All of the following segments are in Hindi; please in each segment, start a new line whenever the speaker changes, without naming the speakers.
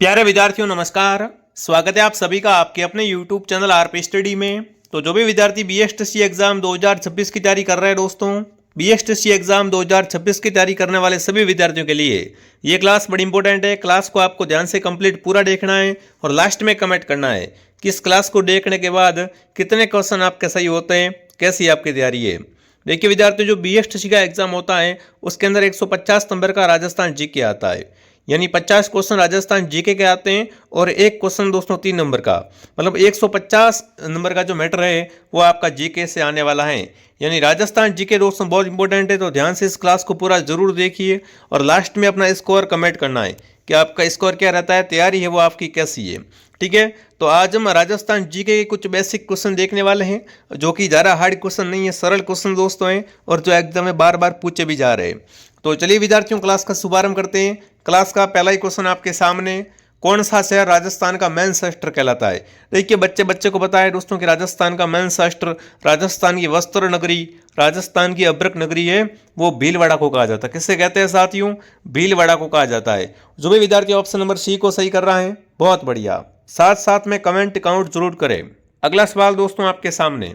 प्यारे विद्यार्थियों नमस्कार। स्वागत है आप सभी का आपके अपने YouTube चैनल आरपी स्टडी में। तो जो भी विद्यार्थी बीएसटीसी एग्जाम 2026 की तैयारी कर रहे हैं दोस्तों, बीएसटीसी एग्जाम 2026 की तैयारी करने वाले सभी विद्यार्थियों के लिए ये क्लास बड़ी इंपॉर्टेंट है। क्लास को आपको ध्यान से कंप्लीट पूरा देखना है और लास्ट में कमेंट करना है कि इस क्लास को देखने के बाद कितने क्वेश्चन आपके सही होते हैं, कैसी आपकी तैयारी है। देखिए विद्यार्थियों, जो बीएसटीसी का एग्जाम होता है उसके अंदर 150 नंबर का राजस्थान जीके आता है, यानी 50 क्वेश्चन राजस्थान जीके के आते हैं और एक क्वेश्चन दोस्तों 3 नंबर का, मतलब 150 नंबर का जो मैटर है वो आपका जीके से आने वाला है। यानी राजस्थान जीके दोस्तों बहुत इंपॉर्टेंट है, तो ध्यान से इस क्लास को पूरा जरूर देखिए और लास्ट में अपना स्कोर कमेंट करना है कि आपका स्कोर क्या रहता है, तैयारी है वो आपकी कैसी है। ठीक है, तो आज हम राजस्थान जीके के कुछ बेसिक क्वेश्चन देखने वाले हैं, जो कि ज़्यादा हार्ड क्वेश्चन नहीं है, सरल क्वेश्चन दोस्तों हैं और जो एग्जाम में बार बार पूछे भी जा रहे हैं। तो चलिए विद्यार्थियों, क्लास का शुभारंभ करते हैं। क्लास का पहला ही क्वेश्चन आपके सामने, कौन सा शहर राजस्थान का मैनचेस्टर कहलाता है। देखिए बच्चे को पता है दोस्तों कि राजस्थान का मैनचेस्टर, राजस्थान की वस्त्र नगरी, राजस्थान की अब्रक नगरी है, वो भीलवाड़ा को कहा जाता है। किससे कहते हैं साथियों? भीलवाड़ा को कहा जाता है। जो भी विद्यार्थी ऑप्शन नंबर सी को सही कर रहा है, बहुत बढ़िया। साथ साथ में कमेंट काउंट जरूर करें। अगला सवाल दोस्तों आपके सामने,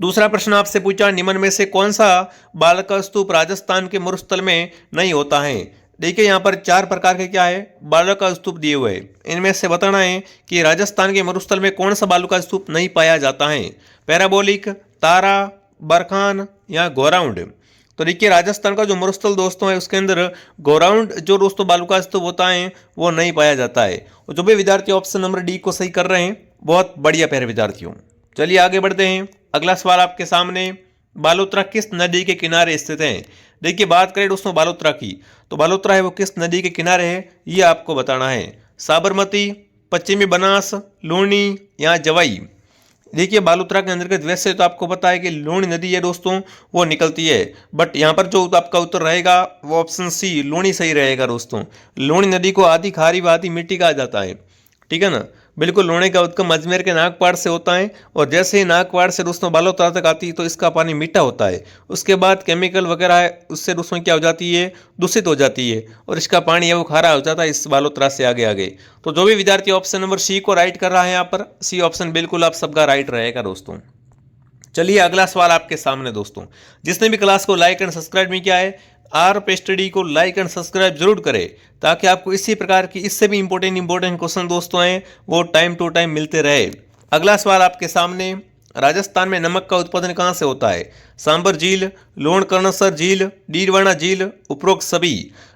दूसरा प्रश्न आपसे पूछा, निम्न में से कौन सा बालक स्तूप राजस्थान के मरुस्थल में नहीं होता है। देखिए यहाँ पर 4 प्रकार के क्या है, बालू का स्तूप दिए हुए हैं। इनमें से बताना है कि राजस्थान के मरुस्थल में कौन सा बालू का स्तूप नहीं पाया जाता है। पैराबोलिक, तारा, बरखान या गोराउंड। तो देखिए राजस्थान का जो मरुस्थल दोस्तों है उसके अंदर गोराउंड जो दोस्तों बालू का स्तूप होता है वो नहीं पाया जाता है। और जो भी विद्यार्थी ऑप्शन नंबर डी को सही कर रहे हैं, बहुत बढ़िया प्यारे विद्यार्थियों। चलिए आगे बढ़ते हैं। अगला सवाल आपके सामने, बालोतरा किस नदी के किनारे स्थित है। देखिए बात करें दोस्तों बालोतरा की, तो बालोतरा है वो किस नदी के किनारे है, ये आपको बताना है। साबरमती, पश्चिमी बनास, लूनी या जवाई। देखिए बालोतरा के अंतर्गत वैसे तो आपको पता है कि लूनी नदी है दोस्तों, वो निकलती है, बट यहाँ पर जो आपका उत्तर रहेगा वो ऑप्शन सी लूनी सही रहेगा दोस्तों। लूनी नदी को आधी खारी व आधी मिट्टी कहा जाता है। ठीक है ना, बिल्कुल। लूणी का उद्गम अजमेर के नागपाड़ से होता है और जैसे ही नागपाड़ से दोस्तों बालोतरा तक आती है तो इसका पानी मीठा होता है। उसके बाद केमिकल वगैरह है उससे दोस्तों क्या हो जाती है, दूषित हो जाती है और इसका पानी है वो खारा हो जाता है इस बालोतरा से आगे आगे। तो जो भी विद्यार्थी ऑप्शन नंबर सी को राइट कर रहा है यहाँ पर, सी ऑप्शन बिल्कुल आप सबका राइट रहेगा दोस्तों। चलिए अगला सवाल आपके सामने दोस्तों, जिसने भी क्लास को लाइक एंड सब्सक्राइब नहीं किया है, आरपी स्टडी को लाइक एंड सब्सक्राइब जरूर करें ताकि आपको इसी प्रकार की इससे भी इंपॉर्टेंट क्वेश्चन दोस्तों हैं वो टाइम टू टाइम मिलते रहे। अगला सवाल आपके सामने, राजस्थान में नमक का उत्पादन कहाँ से होता है। सांबर झील, लोणकरणसर झील, डीडवाना झील, उपरोक्त सभी।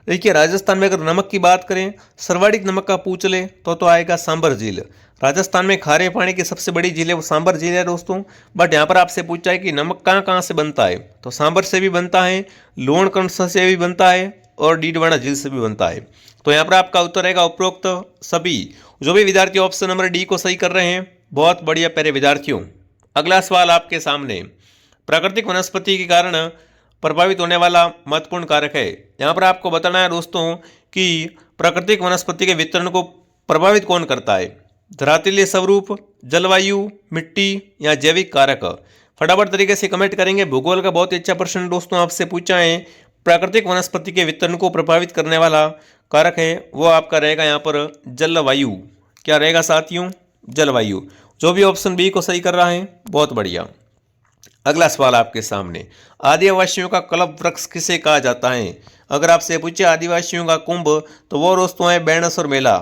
देखिए राजस्थान में अगर नमक की बात करें, सर्वाधिक नमक का पूछ ले तो आएगा सांबर झील। राजस्थान में खारे पानी की सबसे बड़ी झील है वो सांबर झील है दोस्तों। बट यहाँ पर आपसे पूछा है कि नमक कहाँ कहाँ से बनता है, तो सांबर से भी बनता है, लोणकरणसर से भी बनता है और डीडवाना झील से भी बनता है। तो यहाँ पर आपका उत्तर रहेगा उपरोक्त सभी। जो भी विद्यार्थी ऑप्शन नंबर डी को सही कर रहे हैं, बहुत बढ़िया प्यारे विद्यार्थियों। अगला सवाल आपके सामने, प्राकृतिक वनस्पति के कारण प्रभावित होने वाला महत्वपूर्ण कारक है। यहाँ पर आपको बताना है दोस्तों कि प्राकृतिक वनस्पति के वितरण को प्रभावित कौन करता है। धरातलीय स्वरूप, जलवायु, मिट्टी या जैविक कारक। फटाफट तरीके से कमेंट करेंगे। भूगोल का बहुत ही अच्छा प्रश्न दोस्तों आपसे पूछा है। प्राकृतिक वनस्पति के वितरण को प्रभावित करने वाला कारक है वो आपका रहेगा यहाँ पर जलवायु। क्या रहेगा साथियों? जलवायु। जो भी ऑप्शन बी को सही कर रहा है, बहुत बढ़िया। अगला सवाल आपके सामने, आदिवासियों का कल्प वृक्ष किसे कहा जाता है। अगर आपसे पूछे आदिवासियों का कुंभ, तो वो दोस्तों है बेणेश्वर मेला।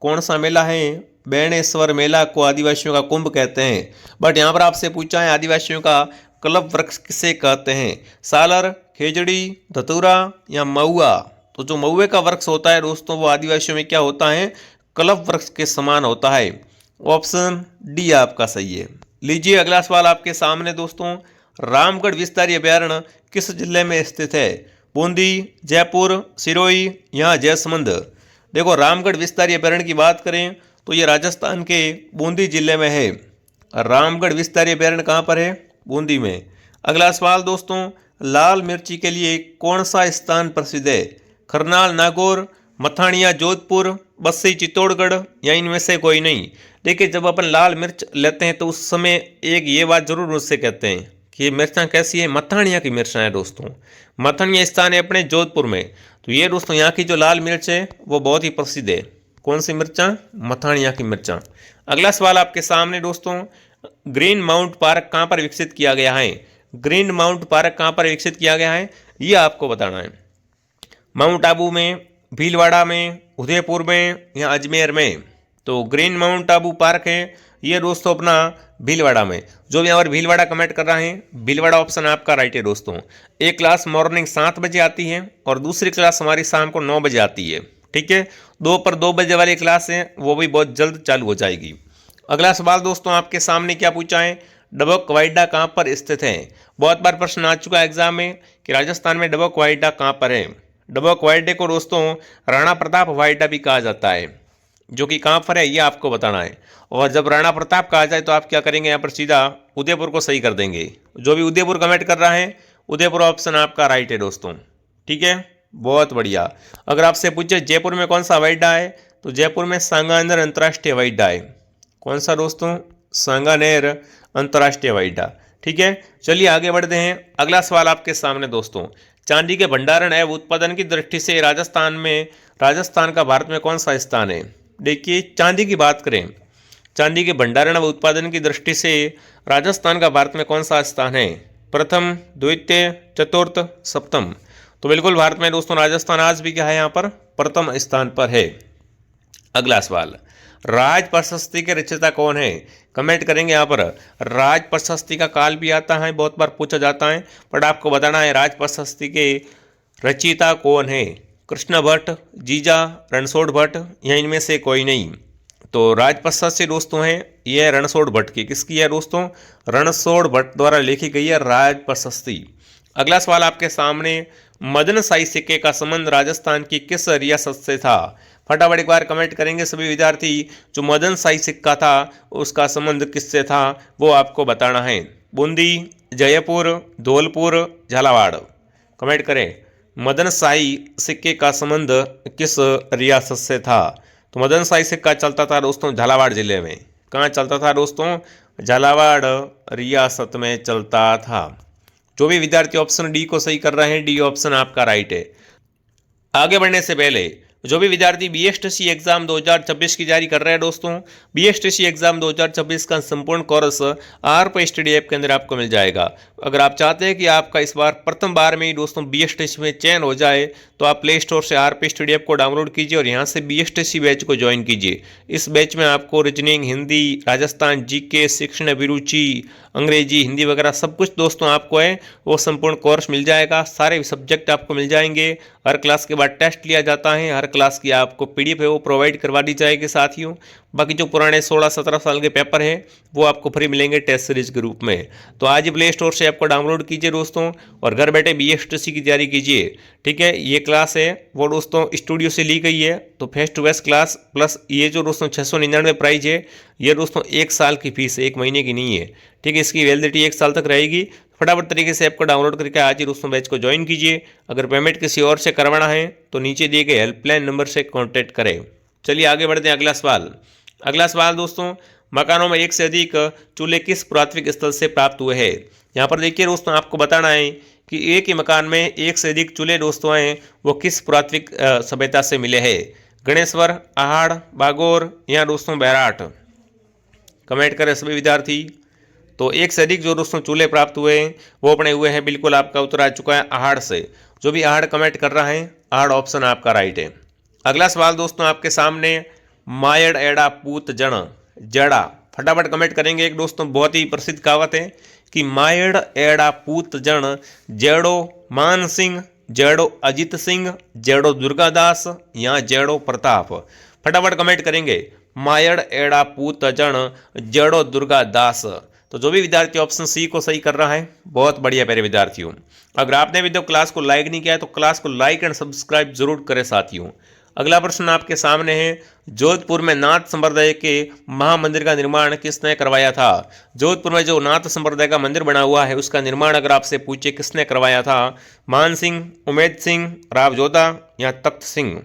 कौन सा मेला है? बेणेश्वर मेला को आदिवासियों का कुंभ कहते हैं। बट यहाँ पर आपसे पूछा है आदिवासियों का कल्प वृक्ष किसे कहते हैं। सालर, खेजड़ी, धतूरा या महुआ। तो जो महुए का वृक्ष होता है दोस्तों वो आदिवासियों में क्या होता है, कल्प वृक्ष के समान होता है। ऑप्शन डी आपका सही है। लीजिए अगला सवाल आपके सामने दोस्तों, रामगढ़ विस्तारी अभयारण्य किस जिले में स्थित है। बूंदी, जयपुर, सिरोही या जैसमंद। देखो रामगढ़ विस्तारी अभयारण्य की बात करें तो ये राजस्थान के बूंदी जिले में है। रामगढ़ विस्तारी अभयारण्य कहाँ पर है? बूंदी में। अगला सवाल दोस्तों, लाल मिर्ची के लिए कौन सा स्थान प्रसिद्ध है। करनाल, नागौर, मथानिया, जोधपुर, बस्सी, चित्तौड़गढ़ या इनमें से कोई नहीं। देखिए जब अपन लाल मिर्च लेते हैं तो उस समय एक ये बात जरूर मुझसे कहते हैं कि ये मिर्चाँ कैसी है, मथानिया की मिर्चाँ है दोस्तों। मथानिया स्थान है अपने जोधपुर में। तो ये दोस्तों यहाँ की जो लाल मिर्च है वो बहुत ही प्रसिद्ध है। कौन सी मिर्चा? मथानिया की मिर्चा। अगला सवाल आपके सामने दोस्तों, ग्रीन माउंट पार्क कहाँ पर विकसित किया गया है? ग्रीन माउंट पार्क कहाँ पर विकसित किया गया है ये आपको बताना है। माउंट आबू में, भीलवाड़ा में, उदयपुर में या अजमेर में? तो ग्रीन माउंट आबू पार्क है ये दोस्तों अपना भीलवाड़ा में। जो भी यहाँ पर भीलवाड़ा कमेंट कर रहा है, भीलवाड़ा ऑप्शन आपका राइट है दोस्तों। एक क्लास मॉर्निंग 7 बजे आती है और दूसरी क्लास हमारी शाम को 9 बजे आती है। ठीक है, 2 बजे वाली क्लास है वो भी बहुत जल्द चालू हो जाएगी। अगला सवाल दोस्तों आपके सामने क्या पूछा है? डबक वाइडा कहाँ पर स्थित है? बहुत बार प्रश्न आ चुका है एग्जाम में कि राजस्थान में डबक वाइडा कहाँ पर है। डबक वाइडे को दोस्तों राणा प्रताप वाइडा भी कहा जाता है, जो कि कहाँ पर है ये आपको बताना है। और जब राणा प्रताप कहा जाए तो आप क्या करेंगे, यहाँ पर सीधा उदयपुर को सही कर देंगे। जो भी उदयपुर कमेंट कर रहा है, उदयपुर ऑप्शन आपका राइट है दोस्तों। ठीक है, बहुत बढ़िया। अगर आपसे पूछे जयपुर में कौन सा हवाई अड्डा है, तो जयपुर में सांगानेर अंतर्राष्ट्रीय हवाई अड्डा है। कौन सा दोस्तों? सांगानेर अंतर्राष्ट्रीय हवाई अड्डा। ठीक है, चलिए आगे बढ़ते हैं। अगला सवाल आपके सामने दोस्तों, चांदी के भंडारण एवं उत्पादन की दृष्टि से राजस्थान का भारत में कौन सा स्थान है? देखिए, चांदी की बात करें, चांदी के भंडारण व उत्पादन की दृष्टि से राजस्थान का भारत में कौन सा स्थान है? प्रथम, द्वितीय, चतुर्थ, सप्तम? तो बिल्कुल भारत में दोस्तों राजस्थान आज भी क्या है, यहाँ पर प्रथम स्थान पर है। अगला सवाल, राज प्रशस्ति के रचयिता कौन है? कमेंट करेंगे यहाँ पर। राज प्रशस्ति का काल भी आता है, बहुत बार पूछा जाता है, बट आपको बताना है राज प्रशस्ति के रचयिता कौन है। कृष्ण भट्ट, जीजा, रणछोड़ भट्ट या इनमें से कोई नहीं? तो राज प्रशस्ति दोस्तों है यह रणछोड़ भट्ट की। किसकी है दोस्तों? रणछोड़ भट्ट द्वारा लिखी गई है राज प्रशस्ति। अगला सवाल आपके सामने, मदन शाही सिक्के का संबंध राजस्थान की किस रियासत से था? फटाफट एक बार कमेंट करेंगे सभी विद्यार्थी। जो मदन शाही सिक्का था उसका संबंध किससे था वो आपको बताना है। बूंदी, जयपुर, धौलपुर, झालावाड़? कमेंट करें। मदन शाही सिक्के का संबंध किस रियासत से था? तो मदन शाही सिक्का चलता था दोस्तों झालावाड़ जिले में। कहाँ चलता था दोस्तों? झालावाड़ रियासत में चलता था। जो भी विद्यार्थी ऑप्शन डी को सही कर रहे हैं, डी ऑप्शन आपका राइट है। आगे बढ़ने से पहले जो भी विद्यार्थी बीएसटीसी एग्जाम 2026 की तैयारी कर रहे हैं दोस्तों, बीएसटीसी एग्जाम 2026 का संपूर्ण कोर्स आरप स्टडी ऐप के अंदर आपको मिल जाएगा। अगर आप चाहते हैं कि आपका इस बार प्रथम बार में ही दोस्तों बीएसटीसी में चयन हो जाए, तो आप प्ले स्टोर से आरप स्टडी ऐप को डाउनलोड कीजिए और यहाँ से बीएसटीसी बैच को ज्वाइन कीजिए। इस बैच में आपको रीजनिंग, हिंदी, राजस्थान, जीके, शिक्षण अभिरुचि, अंग्रेजी, हिंदी वगैरह सब कुछ दोस्तों आपको है वो संपूर्ण कोर्स मिल जाएगा। सारे सब्जेक्ट आपको मिल जाएंगे। हर क्लास के बाद टेस्ट लिया जाता है, हर क्लास की आपको पीडीएफ है वो प्रोवाइड करवा दी जाएगी साथियों। बाकी जो पुराने 16-17 साल के पेपर हैं वो आपको फ्री मिलेंगे टेस्ट सीरीज के रूप में। तो आज ही प्ले स्टोर से ऐप को डाउनलोड कीजिए दोस्तों और घर बैठे बीएसटीसी की तैयारी कीजिए। ठीक है, ये क्लास है वो दोस्तों स्टूडियो से ली गई है, तो face to face class plus ये जो दोस्तों 699 प्राइस है, ये दोस्तों 1 साल की फीस है, 1 महीने की नहीं है। ठीक है, इसकी वैलिडिटी 1 साल तक रहेगी। फटाफट तरीके से ऐप को डाउनलोड करके आज ही दोस्तों बैच को ज्वाइन कीजिए। अगर पेमेंट किसी और से करवाना है तो नीचे दिए गए हेल्पलाइन नंबर से कॉन्टैक्ट करें। चलिए आगे बढ़ते हैं। अगला सवाल दोस्तों, मकानों में एक से अधिक चूल्हे किस पुरातात्विक स्थल से प्राप्त हुए हैं? यहाँ पर देखिए दोस्तों आपको बताना है कि एक ही मकान में एक से अधिक चूल्हे दोस्तों हैं वो किस पुरातात्विक सभ्यता से मिले हैं। गणेश्वर, आहड़, बागोर या दोस्तों बैराट? कमेंट करें सभी विद्यार्थी। तो एक से अधिक जो दोस्तों चूल्हे प्राप्त हुए हैं वो अपने हुए हैं, बिल्कुल आपका उत्तर आ चुका है आहड़ से। जो भी आहड़ कमेंट कर रहा है, आहड़ ऑप्शन आपका राइट है। अगला सवाल दोस्तों आपके सामने, मायड़ एड़ा पूत जण जड़ा? फटाफट कमेंट करेंगे। एक दोस्तों बहुत ही प्रसिद्ध कहावत है कि मायड़ एड़ा पूत जण जड़ो मान सिंह, जड़ो अजित सिंह, जड़ो दुर्गादास या जड़ो प्रताप? फटाफट कमेंट करेंगे। मायड़ एड़ा पूत जण जड़ो दुर्गादास। तो जो भी विद्यार्थी ऑप्शन सी को सही कर रहा है, बहुत बढ़िया प्यारे विद्यार्थियों। अगर आपने भी तो क्लास को लाइक नहीं किया है तो क्लास को लाइक एंड सब्सक्राइब जरूर करें साथियों। अगला प्रश्न आपके सामने है, जोधपुर में नाथ संप्रदाय के महामंदिर का निर्माण किसने करवाया था? जोधपुर में जो नाथ संप्रदाय का मंदिर बना हुआ है उसका निर्माण अगर आपसे पूछे किसने करवाया था, मान सिंह, उमेद सिंह, राव जोधा या तख्त सिंह?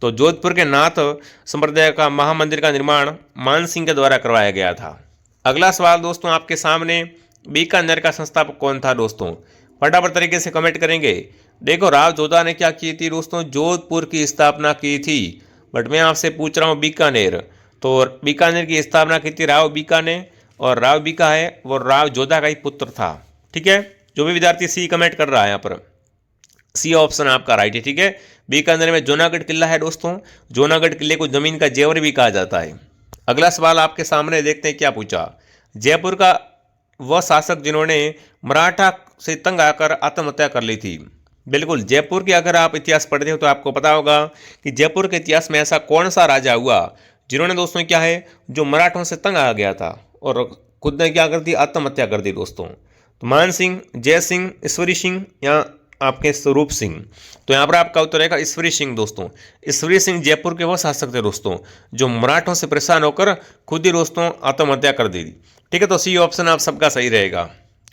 तो जोधपुर के नाथ संप्रदाय का महामंदिर का निर्माण मान सिंह के द्वारा करवाया गया था। अगला सवाल दोस्तों आपके सामने, बीकानेर का संस्थापक कौन था दोस्तों? फटाफट तरीके से कमेंट करेंगे। देखो राव जोधा ने क्या की थी दोस्तों, जोधपुर की स्थापना की थी। बट मैं आपसे पूछ रहा हूँ बीकानेर। तो बीकानेर की स्थापना की थी राव बीका ने, और राव बीका है वो राव जोधा का ही पुत्र था। ठीक है, जो भी विद्यार्थी सी कमेंट कर रहा है यहाँ पर, सी ऑप्शन आपका राइट है। ठीक है, बीकानेर में जूनागढ़ किला है दोस्तों, जूनागढ़ किले को जमीन का जेवर भी कहा जाता है। अगला सवाल आपके सामने देखते हैं क्या पूछा। जयपुर का वह शासक जिन्होंने मराठा से तंग आकर आत्महत्या कर ली थी। बिल्कुल, जयपुर की अगर आप इतिहास पढ़ते हो तो आपको पता होगा कि जयपुर के इतिहास में ऐसा कौन सा राजा हुआ जिन्होंने दोस्तों क्या है, जो मराठों से तंग आ गया था और खुद ने क्या कर दी, आत्महत्या कर दी दोस्तों। तो मान सिंह, जय सिंह, ईश्वरी सिंह या आपके स्वरूप सिंह। तो यहाँ पर आपका उत्तर रहेगा ईश्वरी सिंह दोस्तों। ईश्वरी सिंह जयपुर के वो शासक थे दोस्तों जो मराठों से परेशान होकर खुद ही दोस्तों आत्महत्या कर दी। ठीक है, तो सी ऑप्शन आप सबका सही रहेगा।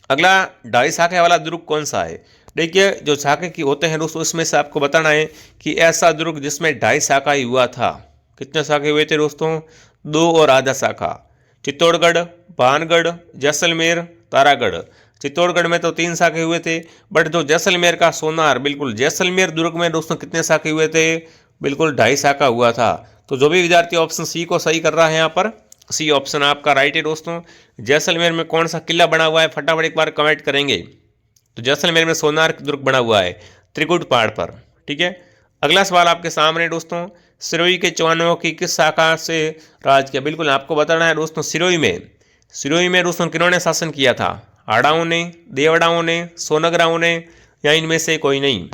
अगला, ढाई शाखे वाला दुर्ग कौन सा है। देखिए, जो शाखे की होते हैं दोस्तों इसमें से आपको बताना है कि ऐसा दुर्ग जिसमें ढाई शाखा ही हुआ था। कितने शाखे हुए थे दोस्तों, 2 और आधा शाखा। चित्तौड़गढ़, भानगढ़, जैसलमेर, तारागढ़। चित्तौड़गढ़ में तो 3 शाखे हुए थे, बट जो जैसलमेर का सोनार, बिल्कुल जैसलमेर दुर्ग में दोस्तों कितने शाखे हुए थे, बिल्कुल 2.5 शाखा हुआ था। तो जो भी विद्यार्थी ऑप्शन सी को सही कर रहा है यहाँ पर, सी ऑप्शन आपका राइट है दोस्तों। जैसलमेर में कौन सा किला बना हुआ है, फटाफट एक बार कमेंट करेंगे। तो जैसलमेर में सोनार दुर्ग बना हुआ है त्रिकुट पहाड़ पर। ठीक है, अगला सवाल आपके सामने दोस्तों, सिरोही के चौहानों की किस शाखा से राज किया। बिल्कुल आपको बताना है दोस्तों, सिरोही में दोस्तों किन्होंने शासन किया था, हाड़ाओं ने, देवड़ाओं ने, सोनगराओं ने या इनमें से कोई नहीं।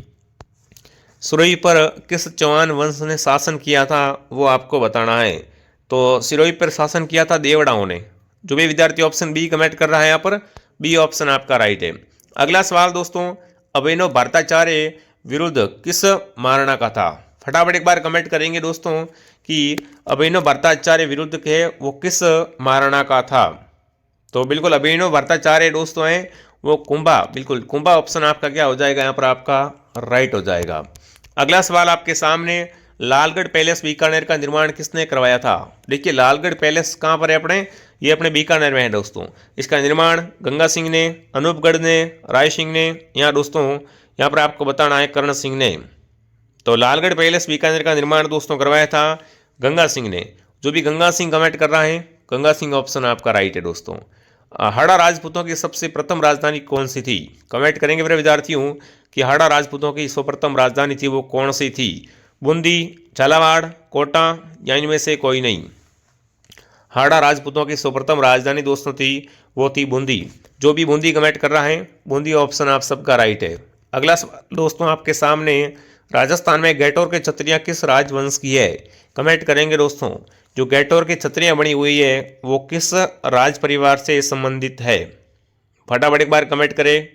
सिरोही पर किस चौहान वंश ने शासन किया था वो आपको बताना है। तो सिरोही पर शासन किया था देवड़ाओं ने। जो भी विद्यार्थी ऑप्शन बी कमेंट कर रहा है यहाँ पर, बी ऑप्शन आपका राइट है। अगला सवाल दोस्तों, अभिनव भट्टाचार्य विरुद्ध किस महाराणा का था। फटाफट एक बार कमेंट करेंगे दोस्तों कि अभिनव भट्टाचार्य विरुद्ध के वो किस महाराणा का था। तो बिल्कुल अभिनव भट्टाचार्य दोस्तों हैं वो कुंभा, बिल्कुल कुंभा ऑप्शन आपका क्या हो जाएगा यहाँ पर, आपका राइट हो जाएगा। अगला सवाल आपके सामने, लालगढ़ पैलेस बीकानेर का निर्माण किसने करवाया था। देखिए, लालगढ़ पैलेस कहाँ पर है अपने, ये अपने बीकानेर में है दोस्तों। इसका निर्माण गंगा सिंह ने, अनूपगढ़ ने, राय सिंह ने, या दोस्तों यहाँ पर आपको बताना है कर्ण सिंह ने। तो लालगढ़ पैलेस बीकानेर का निर्माण दोस्तों करवाया था गंगा सिंह ने। जो भी गंगा सिंह कमेंट कर रहा है, गंगा सिंह ऑप्शन आपका राइट है दोस्तों। हाड़ा राजपूतों की सबसे प्रथम राजधानी कौन सी थी। कमेंट करेंगे मेरे विद्यार्थियों कि हाड़ा राजपूतों की सर्वप्रथम राजधानी थी वो कौन सी थी, बूंदी, झालावाड़, कोटा या इनमें से कोई नहीं। हाड़ा राजपूतों की सर्वप्रथम राजधानी दोस्तों थी वो थी बूंदी। जो भी बूंदी कमेंट कर रहा है, बूंदी ऑप्शन आप सबका राइट है। अगला सवाल दोस्तों आपके सामने, राजस्थान में गैटोर के छत्रियाँ किस राजवंश की है। कमेंट करेंगे दोस्तों, जो गैटोर की छत्रियाँ बनी हुई है वो किस राज परिवार से संबंधित है। फटाफट एक बार कमेंट करें।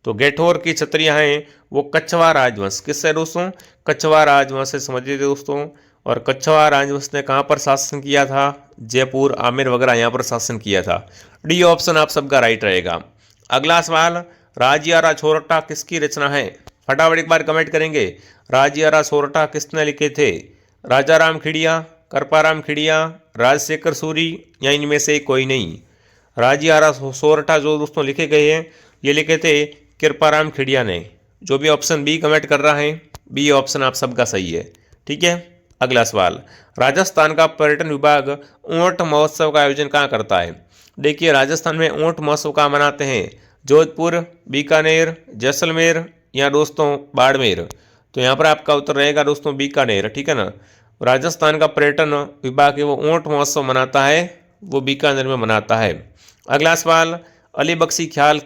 तो गैठोर की छत्रियाँ हैं वो कछवा राजवंश, किससे दोस्तों, कछवा राजवंश से समझिए दोस्तों। और कछवा राजवंश ने कहाँ पर शासन किया था, जयपुर, आमेर वगैरह यहाँ पर शासन किया था। डी ऑप्शन आप सबका राइट रहेगा। अगला सवाल, राजियारा छोरटा किसकी रचना है। फटाफट एक बार कमेंट करेंगे, राजियारा छोरटा किसने लिखे थे, राजा राम खिड़िया, कृपाराम खिड़िया, राजशेखर सूरी या इनमें से कोई नहीं। राजियारा छोरटा जो दोस्तों लिखे गए हैं ये लिखे थे कृपाराम खिड़िया ने। जो भी ऑप्शन बी कमेंट कर रहा है, बी ऑप्शन आप सबका सही है। ठीक है, अगला सवाल, राजस्थान का पर्यटन विभाग ऊंट महोत्सव का आयोजन कहाँ करता है। देखिए, राजस्थान में ऊंट महोत्सव कहाँ मनाते हैं, जोधपुर, बीकानेर, जैसलमेर या दोस्तों बाड़मेर। तो यहाँ पर आपका उत्तर रहेगा दोस्तों बीकानेर। ठीक है ना, राजस्थान का पर्यटन विभाग है वो ऊंट महोत्सव मनाता है, वो बीकानेर में मनाता है। अगला सवाल, अली बख्शी ख्याल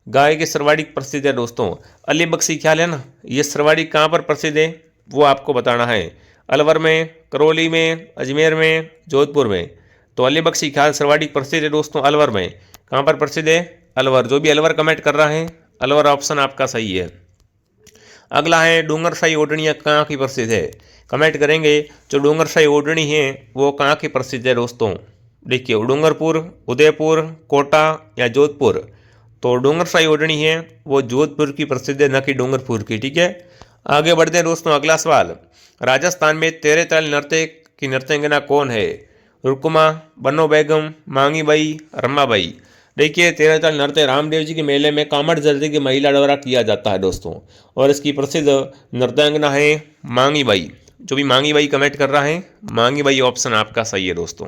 गाय के सर्वाधिक प्रसिद्ध है दोस्तों। अली बख्शी ख्याल है ना, ये सर्वाधिक कहाँ पर प्रसिद्ध है वो आपको बताना है, अलवर में, करौली में, अजमेर में, जोधपुर में। तो अली बख्शी ख्याल सर्वाधिक प्रसिद्ध है दोस्तों अलवर में। कहाँ पर प्रसिद्ध है, अलवर। जो भी अलवर कमेंट कर रहा है, अलवर ऑप्शन आपका सही है। अगला है, डूंगरशाही ओढ़नियाँ कहाँ की प्रसिद्ध है। कमेंट करेंगे, जो डूंगरशाही ओढ़नी है वो कहाँ की प्रसिद्ध है दोस्तों। देखिए, डूंगरपुर, उदयपुर, कोटा या जोधपुर। तो डूंगरशाही ओढ़नी है वो जोधपुर की प्रसिद्ध है, न कि डूंगरपुर की। ठीक है, आगे बढ़ते हैं दोस्तों। अगला सवाल, राजस्थान में 13 ताल नृत्य की नर्तंगिना कौन है, रुकुमा, बन्नो बेगम, मांगी बाई, रमाबाई। देखिए, 13 ताल नृत्य रामदेव जी के मेले में कामड़ दर्जे की महिला द्वारा किया जाता है दोस्तों, और इसकी प्रसिद्ध नृत्यांगना है मांगी बाई। जो भी मांगी भाई कमेंट कर रहा है, मांगी भाई ऑप्शन आपका सही है दोस्तों।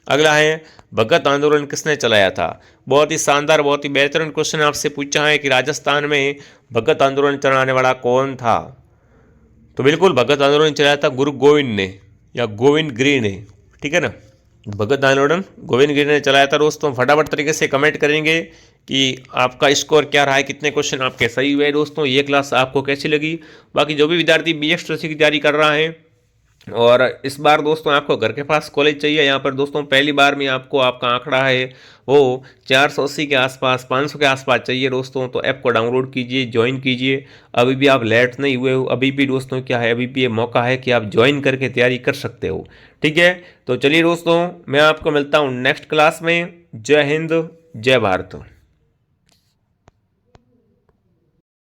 अगला है भगत आंदोलन किसने चलाया था। बहुत ही शानदार, बहुत ही बेहतरीन क्वेश्चन आपसे पूछा है कि राजस्थान में भगत आंदोलन चलाने वाला कौन था। तो बिल्कुल भगत आंदोलन चलाया था गुरु गोविंद ने या गोविंद गिरी ने, ठीक है ना। भगत आंदोलन गोविंद गिरी ने चलाया था दोस्तों। फटाफट तरीके से कमेंट करेंगे कि आपका स्कोर क्या रहा है, कितने क्वेश्चन आपके सही हुए दोस्तों। ये क्लास आपको कैसी लगी। बाकी जो भी विद्यार्थी BSTC की तैयारी कर रहा है और इस बार दोस्तों आपको घर के पास कॉलेज चाहिए, यहाँ पर दोस्तों पहली बार में आपको आपका आंकड़ा है वो 480 के आसपास, 500 के आसपास चाहिए दोस्तों। तो ऐप को डाउनलोड कीजिए, ज्वाइन कीजिए। अभी भी आप लेट नहीं हुए हो, अभी भी दोस्तों क्या है, अभी भी ये मौका है कि आप ज्वाइन करके तैयारी कर सकते हो, ठीक है। तो चलिए दोस्तों, मैं आपको मिलता हूँ नेक्स्ट क्लास में। जय हिंद, जय भारत।